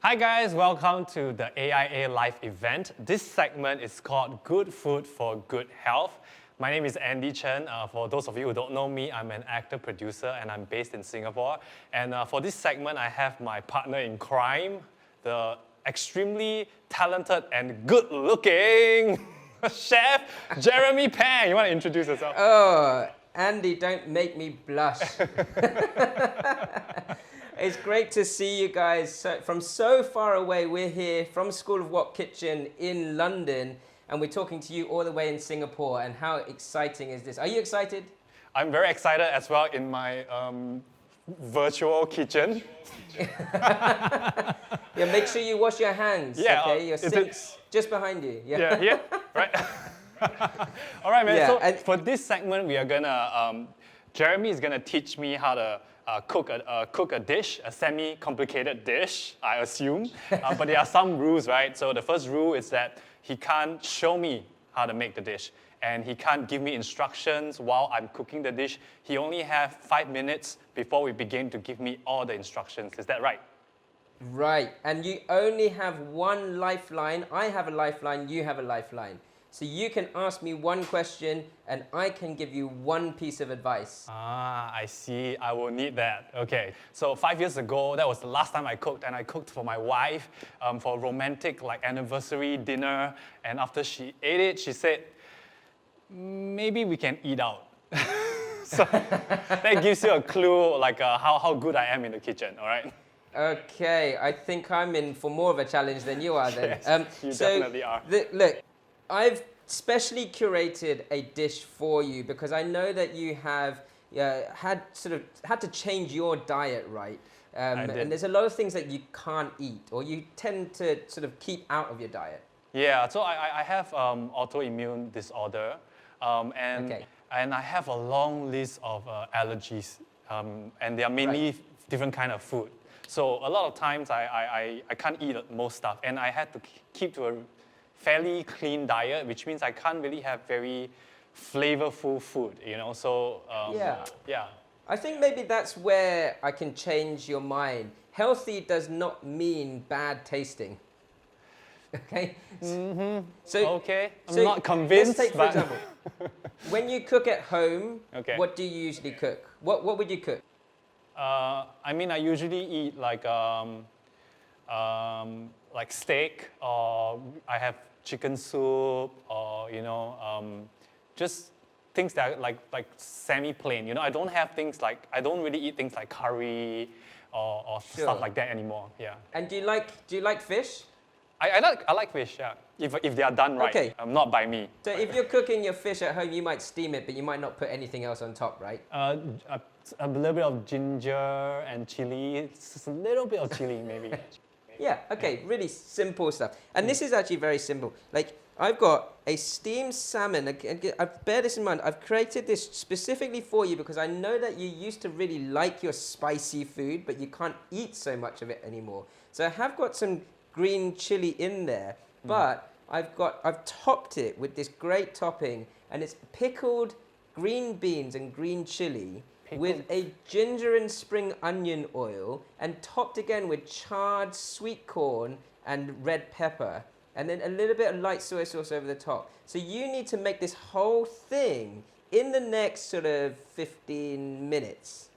Hi guys, welcome to the AIA live event. This segment is called Good Food for Good Health. My name is Andie Chen. For those of you who don't know me, I'm an actor, producer, and I'm based in Singapore. And for this segment, I have my partner in crime, the extremely talented and good-looking chef, Jeremy Pang. You want to introduce yourself? Oh, Andie, don't make me blush. It's great to see you guys from so far away. We're here from School of Wok Kitchen in London, and we're talking to you all the way in Singapore. And how exciting is this? Are you excited? I'm very excited as well in my virtual kitchen. Yeah, make sure you wash your hands. Yeah, okay, your sink's just behind you. Yeah, here, right? All right, man. Yeah, so and for this segment, we are gonna, Jeremy is gonna teach me how to cook a dish, a semi-complicated dish, I assume. But there are some rules, right? So the first rule is that he can't show me how to make the dish, and he can't give me instructions while I'm cooking the dish. He only has 5 minutes before we begin to give me all the instructions. Is that right? right, and you only have one lifeline. I have a lifeline. You have a lifeline. So you can ask me one question, and I can give you one piece of advice. Ah, I see. I will need that. Okay. So 5 years ago, that was the last time I cooked, and I cooked for my wife for a romantic anniversary dinner. And after she ate it, she said, "Maybe we can eat out." So that gives you a clue how good I am in the kitchen. All right. Okay, I think I'm in for more of a challenge than you are then. Yes, you definitely are. Look, I've specially curated a dish for you because I know that you have had to change your diet, right? I did. And there's a lot of things that you can't eat or you tend to sort of keep out of your diet. Yeah, so I have autoimmune disorder, and Okay. and I have a long list of allergies, and they are mainly different kind of food. So a lot of times I can't eat most stuff, and I had to keep to a fairly clean diet, which means I can't really have very flavorful food, you know. So yeah. I think maybe that's where I can change your mind. Healthy does not mean bad tasting. Okay. Mm-hmm. So okay, I'm so not convinced. Let's take, for but example, when you cook at home, Okay. what do you usually cook? What would you cook? I mean, I usually eat like steak, or I have chicken soup, or just things that are like semi-plain. You know, I don't have things I don't really eat things like curry or Sure. stuff like that anymore. Yeah. And do you like fish? I like fish. Yeah. If they are done right. Okay. Not by me. So if you're cooking your fish at home, you might steam it, but you might not put anything else on top, right? A little bit of ginger and chili. Just a little bit of chili maybe. Yeah, okay, really simple stuff. And this is actually very simple. Like, I've got a steamed salmon. Bear this in mind. I've created this specifically for you because I know that you used to really like your spicy food, but you can't eat so much of it anymore. So I have got some green chili in there, but I've topped it with this great topping, and it's pickled green beans and green chili with a ginger and spring onion oil, and topped again with charred sweet corn and red pepper, and then a little bit of light soy sauce over the top. So you need to make this whole thing in the next sort of 15 minutes.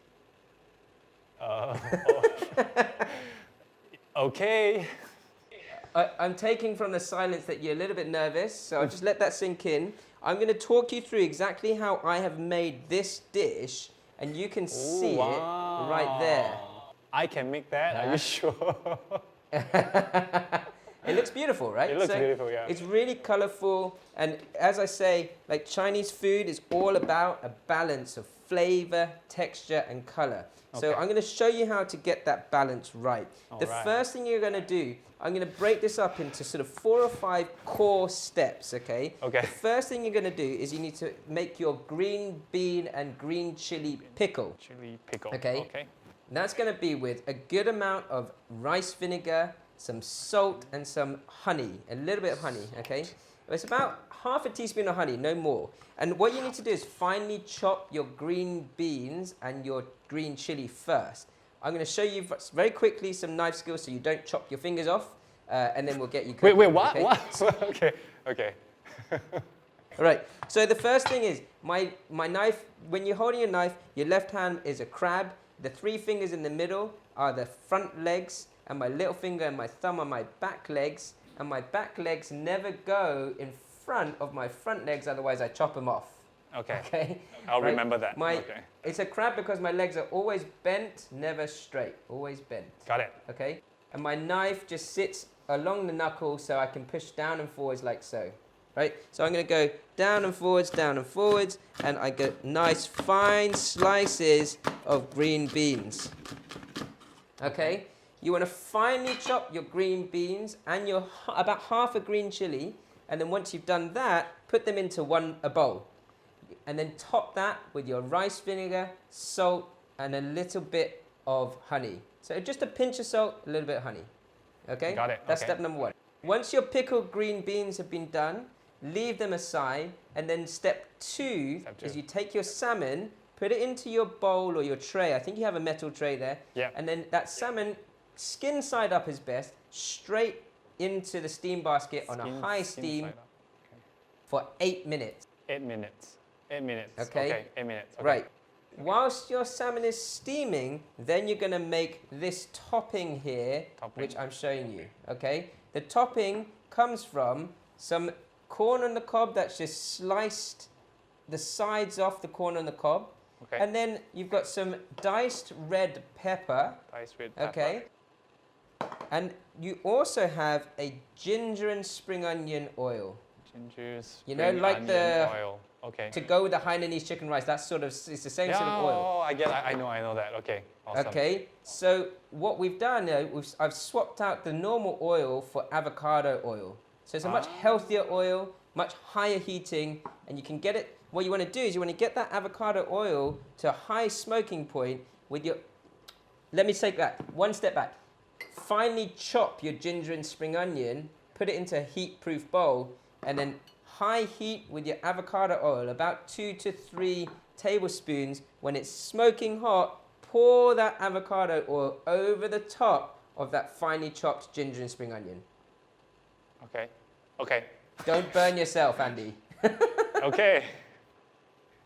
Okay. I'm taking from the silence that you're a little bit nervous, so I'll just let that sink in. I'm going to talk you through exactly how I have made this dish, and you can see it right there. I can make that? Are you sure? It looks beautiful, right? It looks beautiful, yeah. It's really colorful, and as I say, like Chinese food is all about a balance of flavor, texture, and color. So Okay. I'm going to show you how to get that balance right. The first thing you're going to do, I'm going to break this up into sort of 4 or 5 core steps, okay? Okay. The first thing you're going to do is you need to make your green bean and green chili pickle. Chili pickle. Okay. Okay. And that's going to be with a good amount of rice vinegar, some salt, and some honey, a little bit of honey, okay? It's about half a teaspoon of honey, no more. And what you need to do is finely chop your green beans and your green chili first. I'm going to show you very quickly some knife skills so you don't chop your fingers off, and then we'll get you cooking. Wait, what? Okay? What? Okay. All right, so the first thing is, my knife, when you're holding a knife, your left hand is a crab. The 3 fingers in the middle are the front legs, and my little finger and my thumb are my back legs, and my back legs never go in front of my front legs, otherwise I chop them off. Okay. I'll remember that. It's a crab because my legs are always bent, never straight, always bent. Got it. Okay, and my knife just sits along the knuckle so I can push down and forwards like so. Right, so I'm going to go down and forwards, and I get nice fine slices of green beans. Okay, you want to finely chop your green beans and your about half a green chili, and then once you've done that, put them into a bowl, and then top that with your rice vinegar, salt, and a little bit of honey. So just a pinch of salt, a little bit of honey. Okay, got it. That's step number 1. Once your pickled green beans have been done, leave them aside, and then step two is you take your salmon, put it into your bowl or your tray. I think you have a metal tray there. Yeah. And then that salmon, skin side up is best, straight into the steam basket on a high steam for 8 minutes. 8 minutes. 8 minutes. Okay. 8 minutes. Okay. Right. Whilst your salmon is steaming, then you're going to make this topping here, which I'm showing you. Okay. The topping comes from some corn on the cob that's just sliced the sides off the corn on the cob. Okay. And then you've got some diced red pepper. Diced red pepper. Okay. And you also have a ginger and spring onion oil. Ginger, spring You know, like onion the oil. Okay. to go with the Hainanese chicken rice. That's sort of, it's the same sort of oil. Oh, I get it. I know that. Okay. Awesome. Okay, so what we've done, I've swapped out the normal oil for avocado oil. So it's a much healthier oil, much higher heating, and you can get it. What you want to do is you want to get that avocado oil to a high smoking point with your. Let me take that one step back. Finely chop your ginger and spring onion, put it into a heat-proof bowl, and then high heat with your avocado oil, about 2 to 3 tablespoons. When it's smoking hot, pour that avocado oil over the top of that finely chopped ginger and spring onion. Okay. Don't burn yourself, Andy. Okay.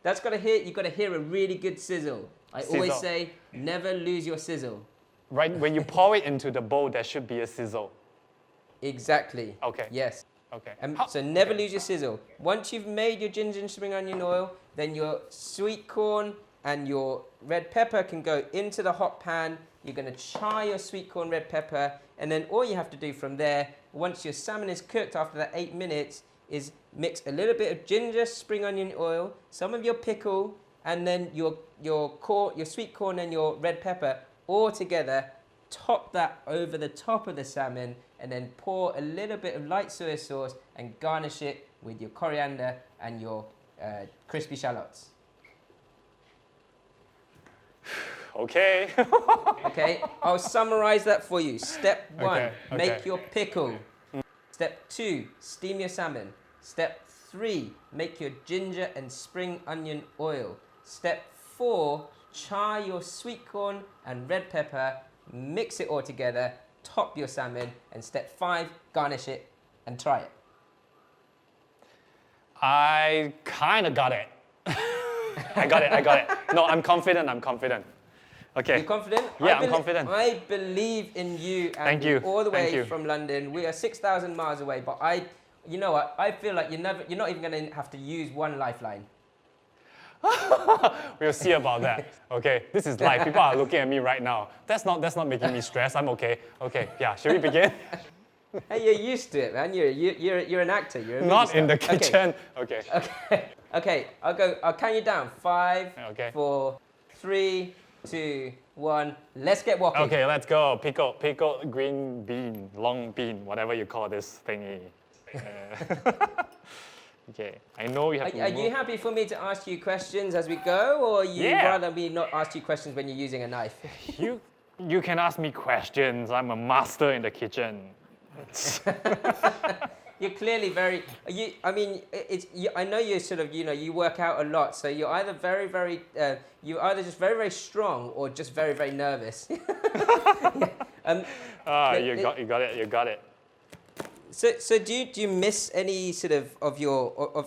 You've got to hear a really good sizzle. I always say, never lose your sizzle. Right, when you pour it into the bowl, there should be a sizzle. Exactly. Okay. Yes. Okay. So never lose your sizzle. Once you've made your ginger and spring onion oil, then your sweet corn and your red pepper can go into the hot pan. You're going to char your sweet corn, red pepper, and then all you have to do from there, once your salmon is cooked after that 8 minutes, is mix a little bit of ginger, spring onion oil, some of your pickle, and then your sweet corn and your red pepper all together. Top that over the top of the salmon, and then pour a little bit of light soy sauce and garnish it with your coriander and your crispy shallots. Okay. Okay, I'll summarize that for you. Step 1, Okay. make your pickle. Step 2, steam your salmon. Step 3, make your ginger and spring onion oil. Step 4, char your sweet corn and red pepper, mix it all together, top your salmon, and step 5, garnish it and try it. I kind of got it. I got it. No, I'm confident. Okay. You're confident? Yeah, I'm confident. I believe in you, Andie, Thank you. all the Thank way you. from London. We are 6,000 miles away, but you know what? I feel like you're not even going to have to use one lifeline. We'll see about that. Okay, this is live. People are looking at me right now. That's not making me stress. I'm okay. Okay, yeah. Should we begin? Hey, you're used to it, man. You're an actor. You're a movie Not star. in the kitchen. Okay. Okay. I'll count you down. 5, Okay. 4, 3, 2, 1. Let's get walking. Okay, let's go. Pickle, green bean, long bean, whatever you call this thingy. Okay, I know you have to. Are you happy for me to ask you questions as we go, or you rather me not ask you questions when you're using a knife? You can ask me questions. I'm a master in the kitchen. you're clearly very. I mean, I know you sort of. You work out a lot, so you're either very, very. You're either just very, very strong or just very, very nervous. Yeah. You got it. You got it. So do you miss any sort of your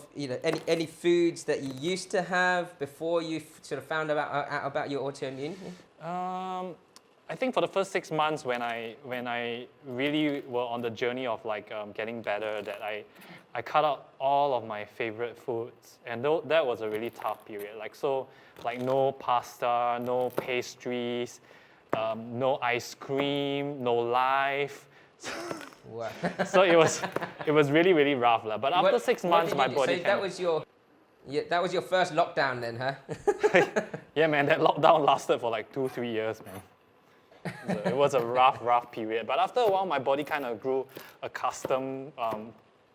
any foods that you used to have before you sort of found out about your autoimmune? I think for the first 6 months when I really were on the journey of like getting better, that I cut out all of my favorite foods, and that was a really tough period. Like no pasta, no pastries, no ice cream, no life. Wow. So it was really, really rough. But after 6 months, my body. So that was your first lockdown then, huh? Yeah, man, that lockdown lasted for like 2-3 years, man. So it was a rough period. But after a while, my body kind of grew accustomed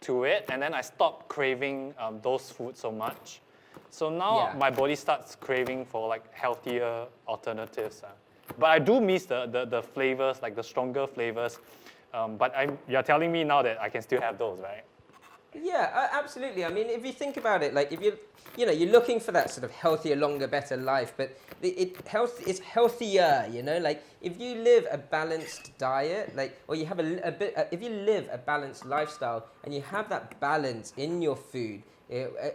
to it, and then I stopped craving those foods so much. So now my body starts craving for like healthier alternatives. But I do miss the flavors, like the stronger flavors. But you're telling me now that I can still have those, right? Yeah, absolutely. I mean, if you think about it, like if you're looking for that sort of healthier, longer, better life, but it's healthier, like if you live a balanced diet, like, or you have if you live a balanced lifestyle and you have that balance in your food.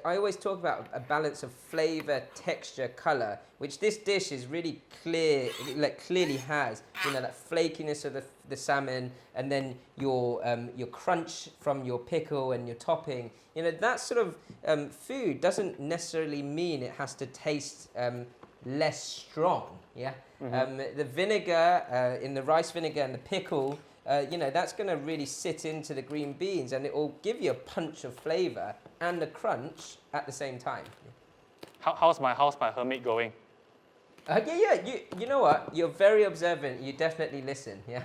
I always talk about a balance of flavor, texture, color, which this dish is really clearly has. That flakiness of the salmon, and then your crunch from your pickle and your topping. That sort of food doesn't necessarily mean it has to taste less strong. Yeah. Mm-hmm. The vinegar in the rice vinegar and the pickle. That's going to really sit into the green beans, and it will give you a punch of flavor and a crunch at the same time. How's my hermit going? Yeah. You know what? You're very observant. You definitely listen. Yeah.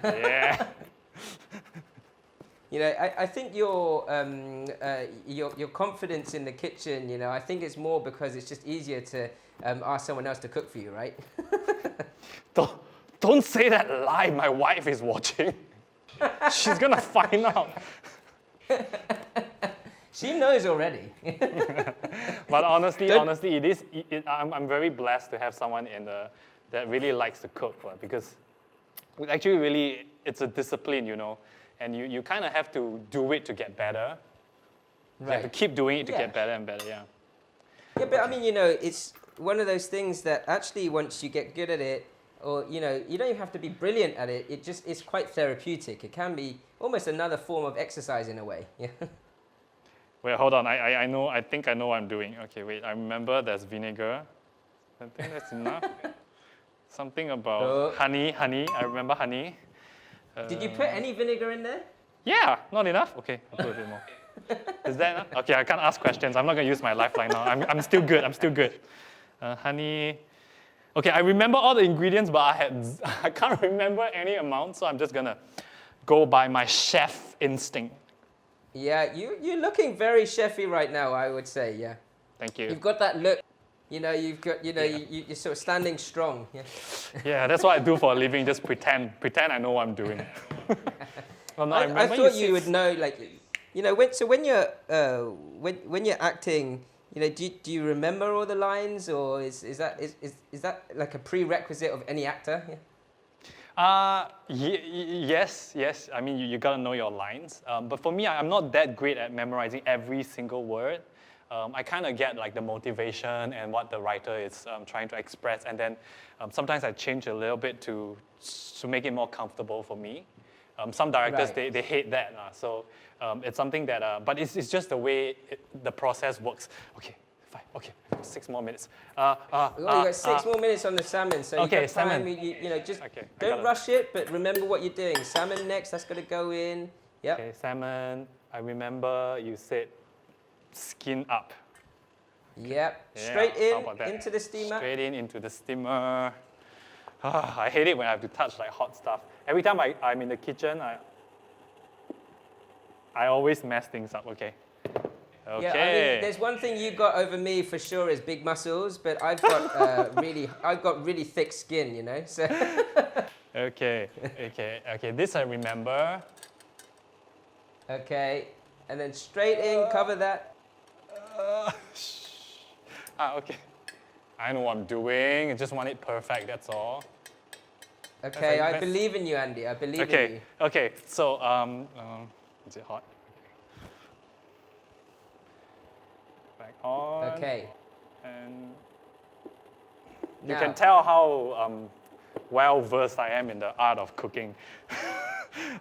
Yeah. I think your confidence in the kitchen. I think it's more because it's just easier to ask someone else to cook for you, right? Don't say that live. My wife is watching. She's gonna find out. She knows already. But honestly, I'm very blessed to have someone that really likes to cook, because actually really it's a discipline, and you kind of have to do it to get better. Right. You have to keep doing it to get better and better. Yeah. Yeah, but I mean, it's one of those things that actually once you get good at it, or you don't even have to be brilliant at it. It's quite therapeutic. It can be almost another form of exercise in a way. Yeah. Wait, hold on. I think I know what I'm doing. Okay, wait. I remember there's vinegar. I think that's enough. Something about honey. I remember honey. Did you put any vinegar in there? Yeah, not enough. Okay, I'll put a bit more. Is that enough? Okay, I can't ask questions. I'm not gonna use my lifeline now. I'm still good. Honey. Okay, I remember all the ingredients, but I can't remember any amount, so I'm just gonna go by my chef instinct. Yeah, you're looking very chefy right now, I would say. Yeah. Thank you. You've got that look. You've got. You're sort of standing strong. Yeah. Yeah, that's what I do for a living. Just pretend I know what I'm doing. Well, no, I thought you would know, like, when you're acting. Do you remember all the lines, or is that like a prerequisite of any actor? Yeah. Yes. I mean, you gotta know your lines. But for me, I'm not that great at memorizing every single word. I kind of get like the motivation and what the writer is trying to express, and then sometimes I change a little bit to make it more comfortable for me. Some directors, right. they hate that. So it's something that, but it's just the way the process works. Okay, 5. Okay, 6 more minutes. You got 6 more minutes on the salmon, so okay, you got time. Salmon. Just don't rush it, but remember what you're doing. Salmon next, that's got to go in. Yep. Okay, salmon. I remember you said skin up. Yep. Straight into the steamer. Straight into the steamer. I hate it when I have to touch like hot stuff. Every time I'm in the kitchen, I always mess things up. Okay. Yeah, I mean, there's one thing you got over me for sure is big muscles, but I've got really thick skin, So. Okay. This I remember. Okay. And then straight in, cover that. Okay. I know what I'm doing. I just want it perfect, that's all. Okay, I believe in you, Andie. I believe in you. Okay. So, is it hot? Back on. Okay. And you Now, can tell how well versed I am in the art of cooking.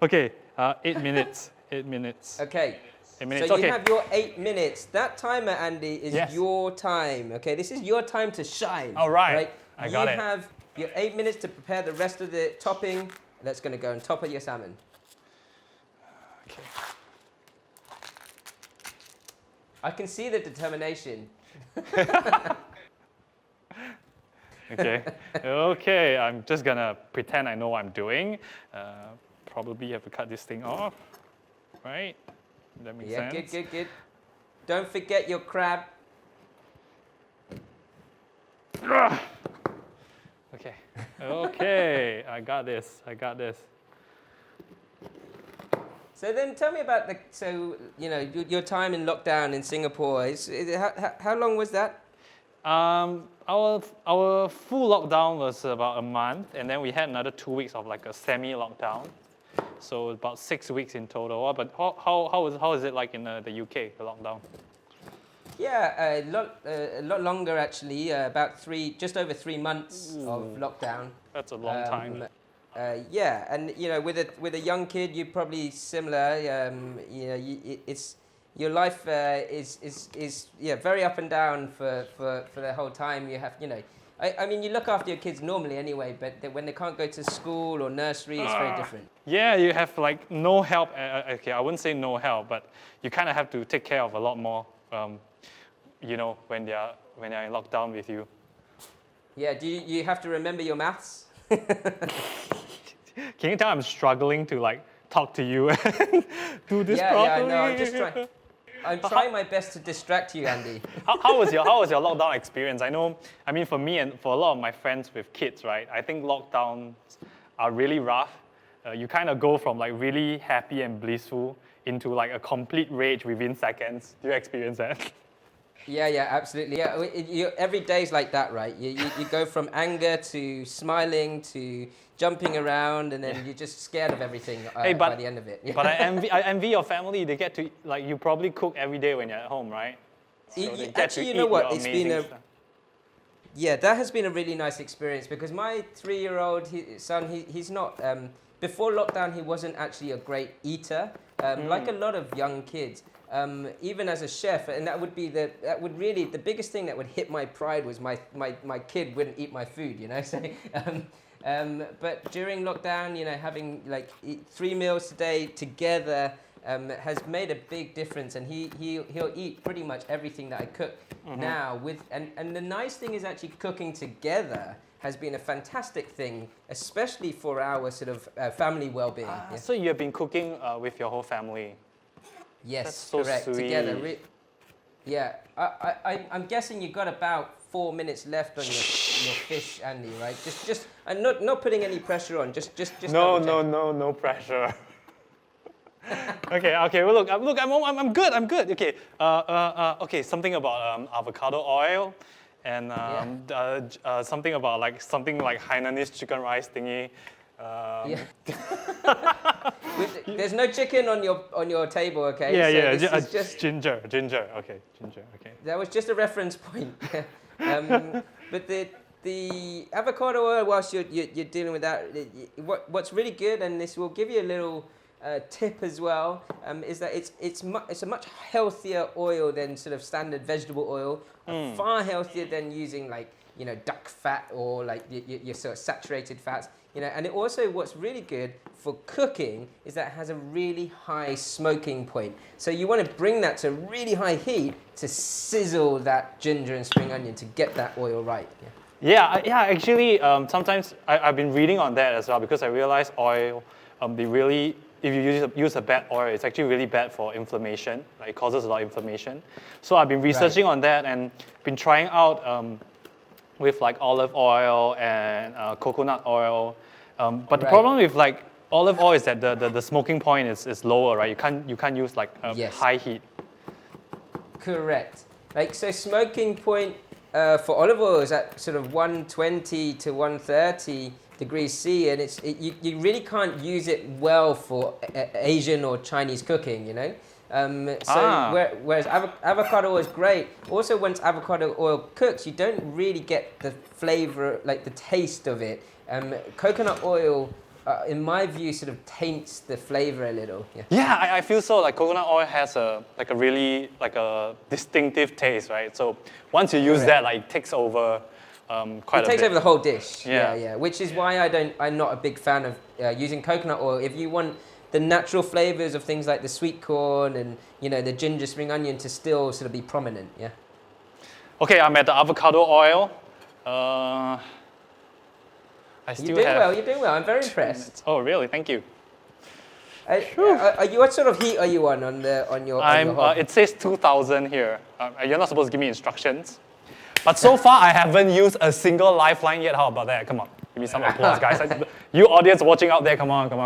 Okay, 8 minutes. 8 minutes. Okay. 8 minutes. So Okay. you have your 8 minutes. That timer, Andie, is Yes. your time. Okay, this is your time to shine. All right. I got it. You have your 8 minutes to prepare the rest of the topping. That's going to go on top of your salmon. Okay. I can see the determination. Okay, I'm just gonna pretend I know what I'm doing. Probably have to cut this thing off, right? That makes sense. Good. Don't forget your crab. Okay, I got this. So then tell me about your time in lockdown in Singapore. How long was that? Our full lockdown was about a month, and then we had another 2 weeks of like a semi-lockdown. So about 6 weeks in total. But how is it like in the UK, the lockdown? Yeah, a lot longer actually. Just over 3 months of lockdown. That's a long time. Yeah, and with a young kid, you're probably similar. Your life is very up and down for the whole time. You have I mean you look after your kids normally anyway, but when they can't go to school or nursery, it's very different. Yeah, you have like no help. Okay, I wouldn't say no help, but you kind of have to take care of a lot more. When they're in lockdown with you. Yeah, do you have to remember your maths? Can you tell I'm struggling to like talk to you and do this properly? Yeah, I know. I'm trying my best to distract you, Andie. How was your lockdown experience? I mean, for me and for a lot of my friends with kids, right? I think lockdowns are really rough. You kind of go from like really happy and blissful into like a complete rage within seconds. Do you experience that? Yeah, absolutely. Yeah, every day's like that, right? You go from anger to smiling to jumping around, and then you're just scared of everything by the end of it. Yeah. But I envy your family. They get to you probably cook every day when you're at home, right? So Actually, you know what? It's been that has been a really nice experience because my 3-year-old son, he's not. Before lockdown, he wasn't actually a great eater, like a lot of young kids. Even as a chef, and that would really the biggest thing that would hit my pride was my kid wouldn't eat my food, So, but during lockdown, having like 3 meals a day together has made a big difference, and he'll eat pretty much everything that I cook now. And the nice thing is actually cooking together has been a fantastic thing, especially for our sort of family well-being. So you have been cooking with your whole family. Yes, that's so correct. Sweet. Together. I'm guessing you got about 4 minutes left on your fish, Andie, right? Just, I'm not putting any pressure on. Just. No pressure. Okay. Well, look. I'm good. Okay. Okay. Something about avocado oil, and something about something like Hainanese chicken rice thingy. There's no chicken on your table, okay? Just ginger. Okay, ginger. Okay. That was just a reference point. But the avocado oil, whilst you're dealing with that, what's really good, and this will give you a little tip as well, is that it's a much healthier oil than sort of standard vegetable oil. Far healthier than using duck fat or your sort of saturated fats. And it also, what's really good for cooking is that it has a really high smoking point. So you want to bring that to really high heat to sizzle that ginger and spring onion to get that oil right. Yeah. Actually, sometimes I've been reading on that as well because I realized oil, if you use a bad oil, it's actually really bad for inflammation. It causes a lot of inflammation. So I've been researching on that and been trying out with olive oil and coconut oil. But the problem with olive oil is that the smoking point is lower, right? You can't use like a Yes. high heat. Correct. Like, so smoking point for olive oil is at sort of 120 to 130 degrees C, and you really can't use it well for Asian or Chinese cooking, you know? Whereas avocado oil is great. Also, once avocado oil cooks, you don't really get the flavor, like the taste of it. Coconut oil, in my view, sort of taints the flavor a little. Yeah. Yeah, I feel so. Like coconut oil has a really distinctive taste, right? So once you use that, like it takes over quite a bit. It takes over the whole dish. Yeah. Yeah. Which is why I'm not a big fan of using coconut oil. If you want the natural flavors of things like the sweet corn and the ginger spring onion to still sort of be prominent. Yeah. Okay, I'm at the avocado oil. You're doing well. I'm very impressed. Oh, really? Thank you. Are you, what sort of heat are you on your hob? It says 2000 here. You're not supposed to give me instructions. But so far, I haven't used a single lifeline yet. How about that? Come on. Give me some applause, guys. You audience watching out there, come on. Give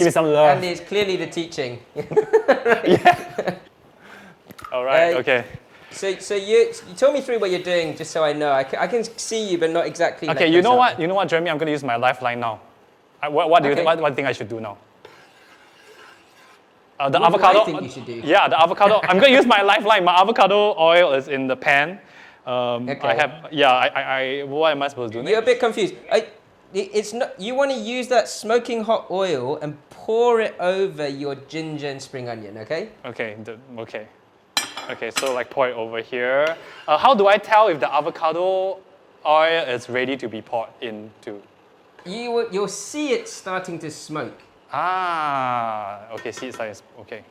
me some love. And it's clearly the teaching. Yeah. All right, okay. So you talk me through what you're doing, just so I know. I can see you, but not exactly. Okay, you know what, Jeremy? I'm going to use my lifeline now. What do you think I should do now? The What avocado. do I think you should do? Yeah, the avocado. I'm going to use my lifeline. My avocado oil is in the pan. Okay. What am I supposed to do? You're a bit confused. It's not. You want to use that smoking hot oil and pour it over your ginger and spring onion. Okay. Okay. Okay. So like pour it over here. How do I tell if the avocado oil is ready to be poured into? You'll see it starting to smoke. Okay. See, it's like okay.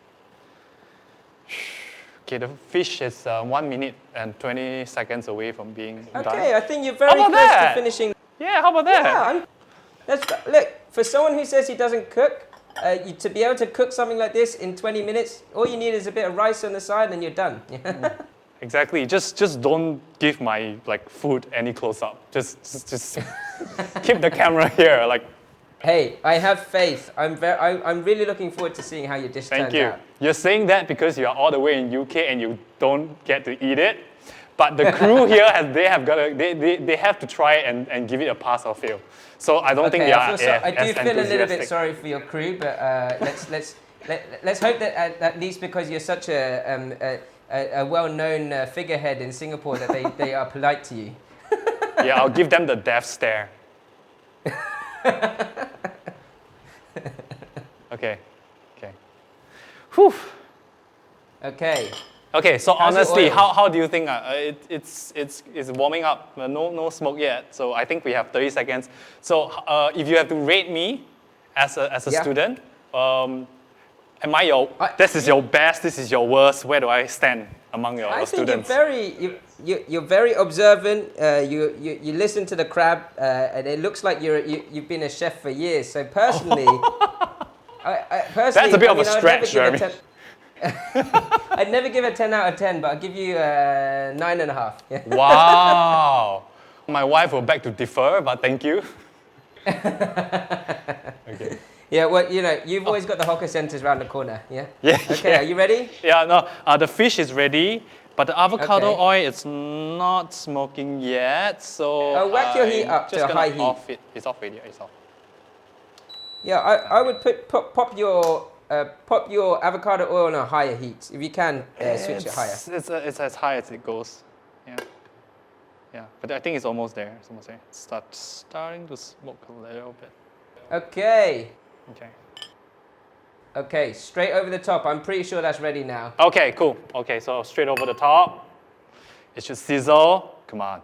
Okay, the fish is 1 minute and 20 seconds away from being done. Okay, I think you're very close to finishing. Yeah, how about that? Yeah, look, for someone who says he doesn't cook, to be able to cook something like this in 20 minutes, all you need is a bit of rice on the side and you're done. Exactly. Just don't give my food any close up. Just keep the camera here. Hey, I have faith. I'm really looking forward to seeing how your dish turns out. Thank you. You're saying that because you are all the way in UK and you don't get to eat it. But the crew here, they have to try it and give it a pass or fail. So I don't think they are I do feel a little bit sorry for your crew, but let's hope that at least because you're such a well-known figurehead in Singapore that they are polite to you. Yeah, I'll give them the death stare. Okay. Whew. Okay, so honestly, how do you think it's warming up? No smoke yet, so I think we have 30 seconds. So if you have to rate me as a student, this is your best, this is your worst, where do I stand among your students? I think you're very observant. You listen to the crab, and it looks like you've been a chef for years. So personally, that's a bit of a stretch, Jeremy. I'd never give it a 10 out of 10, but I'll give you 9.5. Yeah. Wow. My wife will beg to differ, but thank you. Okay. Yeah, well, you've always got the hawker centers around the corner, yeah? Yeah. Okay, yeah. Are you ready? Yeah, no, the fish is ready, but the avocado oil is not smoking yet, so whack your heat up to a high heat. Off it. It's off already, it's off. Yeah, I would pop your avocado oil on a higher heat. If you can, switch it higher. It's as high as it goes. Yeah, but I think it's almost there. It's starting to smoke a little bit. Okay, straight over the top. I'm pretty sure that's ready now. Okay, cool. Okay, so straight over the top. It should sizzle. Come on.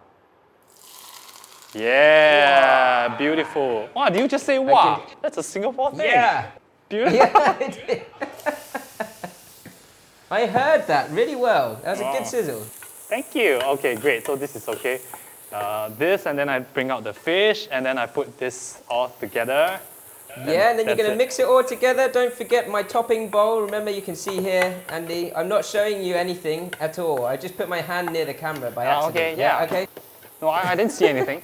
Yeah, wow. Beautiful. Wow, did you just say wow? That's a Singapore thing. Yeah. Beautiful. Yeah, I did. I heard that really well. That was a good sizzle. Thank you. Okay, great. So this is okay. This, and then I bring out the fish, and then I put this all together. Yeah, and then you're going to mix it all together. Don't forget my topping bowl. Remember, you can see here, Andy, I'm not showing you anything at all. I just put my hand near the camera by accident. Okay, yeah. Okay. No, I didn't see anything.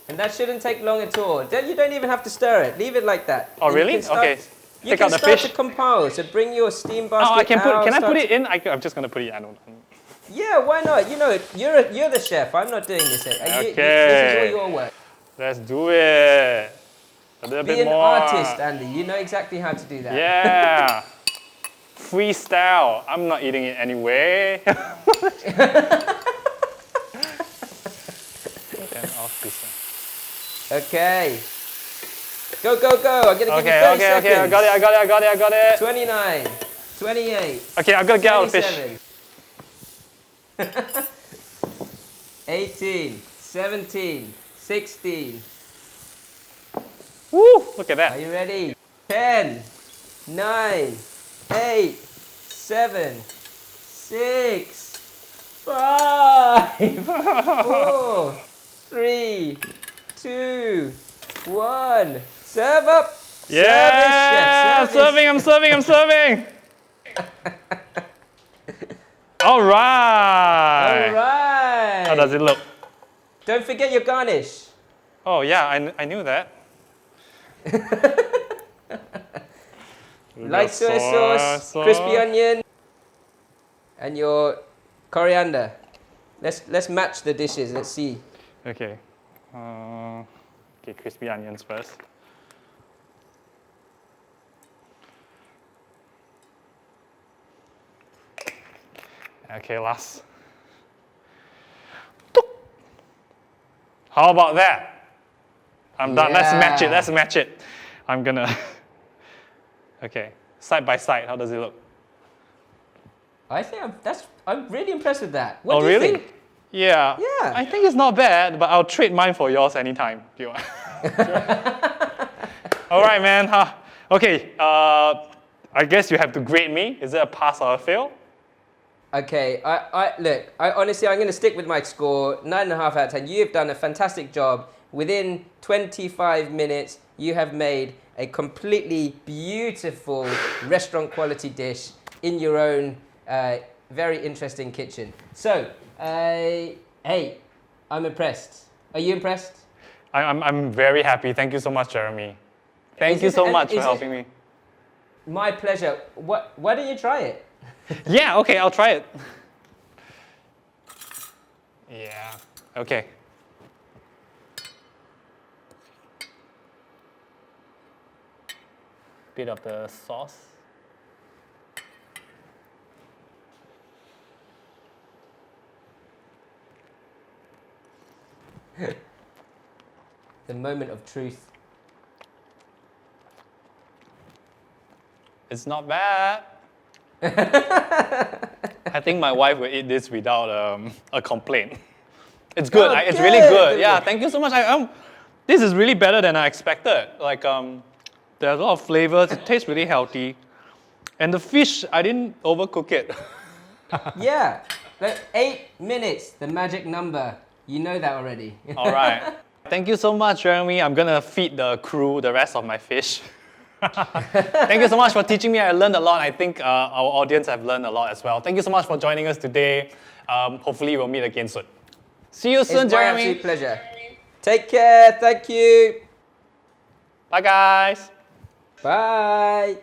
And that shouldn't take long at all. You don't even have to stir it. Leave it like that. Oh, And really? You can start, Okay. You Take can out the start fish. to compile. So bring your steam basket Oh, I can put. out, Can I start put to- it in? I'm just gonna put it. I don't. Yeah, why not? You know, you're the chef. I'm not doing this. This is Okay. all your work. Let's do it. A little Be bit an more. artist, Andy. You know exactly how to do that. Yeah. Freestyle. I'm not eating it anyway. Then off this one. Okay. Go, go, go. I'm going to give you 30 Okay, seconds. okay. I got it. 29, 28, Okay, I'm gonna get out of the fish. 27, 18, 17, 16. Woo! Look at Are that. you ready? 10, 9, 8, 7, 6, 5, 4, 3, 2, 1. Serve up. Yeah! I'm serving. All right. All right. How does it look? Don't forget your garnish. Oh yeah, I knew that. Light soy sauce, crispy onion, and your coriander. Let's match the dishes. Let's see. Okay. Okay, crispy onions first. Okay, last. How about that? I'm done. Let's match it. I'm gonna. Okay, side by side. How does it look? I think I'm really impressed with that. What do you really? think? Yeah. Yeah. I think it's not bad, but I'll trade mine for yours anytime. Do you want? All right, man. Okay. I guess you have to grade me. Is it a pass or a fail? Okay, look, honestly, I'm going to stick with my score, 9.5 out of 10. You've done a fantastic job. Within 25 minutes, you have made a completely beautiful restaurant quality dish in your own very interesting kitchen. So, hey, I'm impressed. Are you impressed? I'm very happy. Thank you so much, Jeremy. Thank you so much for helping me. My pleasure. Why don't you try it? Yeah, okay, I'll try it. Yeah, okay. Bit of the sauce. The moment of truth. It's not bad. I think my wife will eat this without a complaint. It's good. Oh, It's really good. Yeah, good. thank you so much. This is really better than I expected. Like, there's a lot of flavors. It tastes really healthy. And the fish, I didn't overcook it. Yeah, like 8 minutes, the magic number. You know that already. All right. Thank you so much, Jeremy. I'm going to feed the crew the rest of my fish. Thank you so much for teaching me. I learned a lot. I think our audience have learned a lot as well. Thank you so much for joining us today. Hopefully, we'll meet again soon. See you soon, It's my Jeremy. absolute pleasure. Take care. Thank you. Bye, guys. Bye.